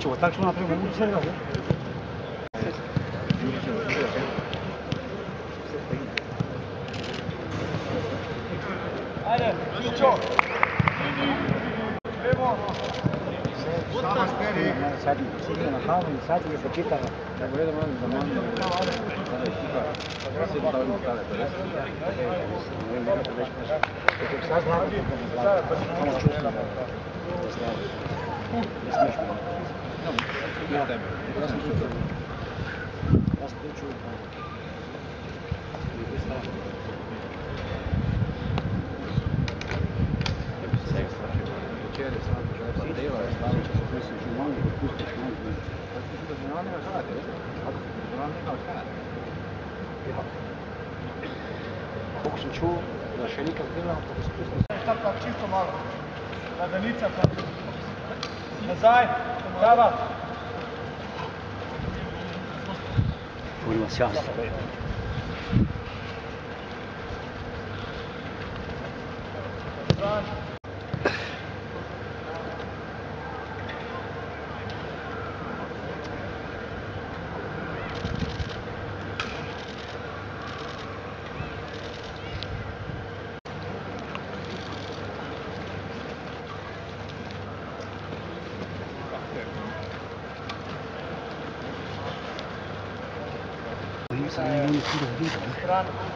Što, tako što napravimo u Senegalu? Ajde, Mićo! Sad je na halu i sad je se čitala. Nego redom ono za manu. Sada je tipa. Sve to ono stave. Sad znam da je samo čutim da je slavi. Ne smiješ mi. Ja sam čutim. Ja sam čutim. Koliko sam čuo da še nikad bila, kako se pustila. Šta pa čisto malo. Laganica pa. Nazaj, prava. Kurva, sjajno. Strano.